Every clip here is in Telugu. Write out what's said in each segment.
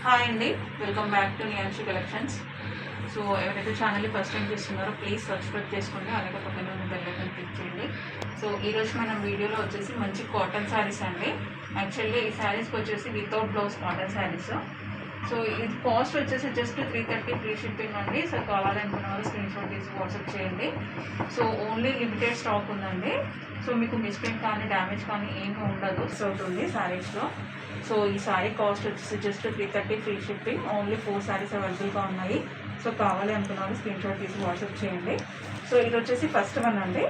హాయ్ అండి, welcome back to Niyanshi collections. So ఎవరైతే ఛానల్ని ఫస్ట్ టైం చూస్తున్నారో ప్లీజ్ సబ్స్క్రైబ్ చేసుకోండి, అలాగే పక్కన ఉన్న బెల్ ఐకాన్ క్లిక్ చేయండి. సో ఈరోజు మనం వీడియోలో వచ్చేసి మంచి కాటన్ శారీస్ అండి. యాక్చువల్లీ ఈ శారీస్కి వచ్చేసి without blouse cotton saris. So ఇది కాస్ట్ వచ్చేసి జస్ట్ 330 ఫ్రీ షిప్పింగ్ అండి. సో కావాలనుకున్న వాళ్ళు స్క్రీన్ షాట్ తీసి వాట్సాప్ చేయండి. సో ఓన్లీ లిమిటెడ్ స్టాక్ ఉందండి. సో మీకు మిస్ప్రింట్ కానీ డ్యామేజ్ కానీ ఏమీ ఉండదు. సో అవుతుంది శారీస్లో. సో ఈ శారీ కాస్ట్ వచ్చేసి just 330 free shipping. Only 4 saris అవైలబుల్గా ఉన్నాయి. సో కావాలి అనుకున్న వాళ్ళు స్క్రీన్ షాట్ తీసి వాట్సాప్ చేయండి. సో ఇది వచ్చేసి ఫస్ట్ వన్ అండి.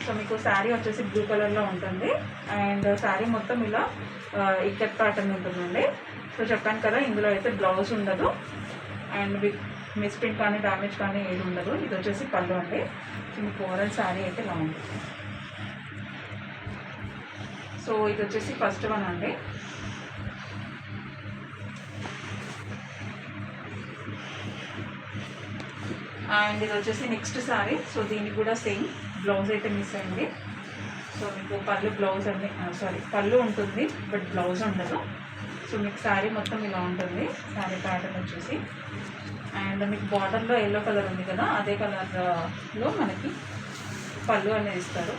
సో మీకు శారీ వచ్చేసి బ్లూ కలర్లో ఉంటుంది అండ్ శారీ మొత్తం ఇలా ఇక్కత్ ప్యాటర్న్ ఉంటుందండి. సో చెప్పాను కదా, ఇందులో అయితే బ్లౌజ్ ఉండదు అండ్ మిస్ప్రింట్ కానీ డ్యామేజ్ కానీ ఏది ఉండదు. ఇది వచ్చేసి పళ్ళు అండి. సో మీకు ఓవరాల్ శారీ అయితే ఇలా ఉంటుంది. సో ఇది వచ్చేసి ఫస్ట్ వన్ అండి. అండ్ ఇది వచ్చేసి నెక్స్ట్ శారీ. సో దీనికి కూడా సేమ్ బ్లౌజ్ అయితే మిస్ అయింది. సో మీకు బ్లౌజ్ అండి, పళ్ళు ఉంటుంది బట్ బ్లౌజ్ ఉండదు. సో మీకు శారీ మొత్తం ఇలా ఉంటుంది. శారీ ప్యాటర్న్ వచ్చేసి అండ్ మీకు బార్డర్లో ఎల్లో కలర్ ఉంది కదా, అదే కలర్లో మనకి పళ్ళు అనేది ఇస్తారు.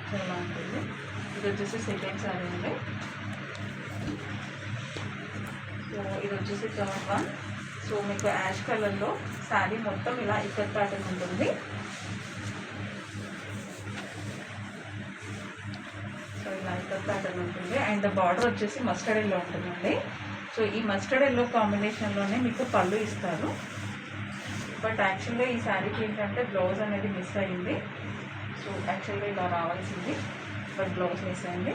సో ఇలా ఉంటుంది. ఇది వచ్చేసి సెకండ్ శారీ అండి. సో ఇది వచ్చేసి థర్డ్ వన్. సో మీకు యాష్ కలర్లో శారీ మొత్తం ఇలా ఇక్కత్ ప్యాటర్న్ ఉంటుంది. సో ఇలా ఇక్కత్ ప్యాటర్న్ ఉంటుంది అండ్ బార్డర్ వచ్చేసి మస్టర్డ్ ఎల్లో ఉంటుందండి. సో ఈ మస్టర్డ్ ఎల్లో కాంబినేషన్లోనే మీకు పళ్ళు ఇస్తారు. బట్ యాక్చువల్గా ఈ శారీకి ఏంటంటే బ్లౌజ్ అనేది మిస్ అయ్యింది. సో యాక్చువల్గా ఇలా రావాల్సింది బట్ బ్లౌజ్ మిస్ అయింది.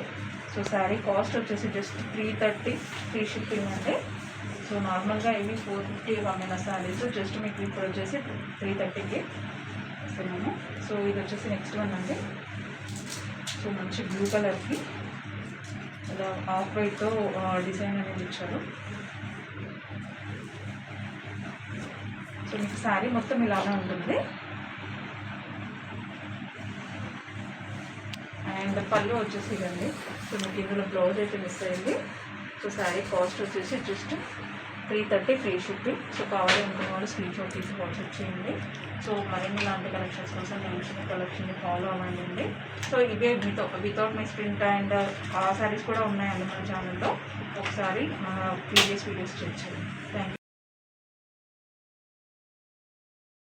సో శారీ కాస్ట్ వచ్చేసి జస్ట్ 330 ఫ్రీ షిప్పింగ్ అండి. సో నార్మల్గా ఇవి 450 అమ్మిన శారీస్ జస్ట్ మీకు ఇప్పుడు వచ్చేసి 330కి ఇస్తున్నాము. సో ఇది వచ్చేసి నెక్స్ట్ వన్ అండి. సో మంచి బ్లూ కలర్కి ఇలా ఆఫ్ వైట్తో డిజైన్ అనేది ఇచ్చారు. సో మీకు శారీ మొత్తం ఇలానే ఉంటుంది అండ్ పళ్ళు వచ్చేసి ఇదండి. సో మీకు ఇందులో బ్లౌజ్ అయితే మిస్ అయింది. సో శారీ కాస్ట్ వచ్చేసి జస్ట్ 330 ఫ్రీ షిప్పింగ్. సో కావాలి అనుకున్న వాళ్ళు స్క్రీన్ షాట్ తీసి వాట్సాప్ చేయండి. సో మరిన్ని ఇలాంటి కలెక్షన్స్ కోసం నేను కలెక్షన్ని ఫాలో అవ్వండి. సో ఇవే వితౌట్ మై స్ప్రింట్ అండ్ ఆ శారీస్ కూడా ఉన్నాయండి మన ఛానల్లో. ఒకసారి మన ప్రీవియస్ వీడియోస్ చెక్ చేయండి.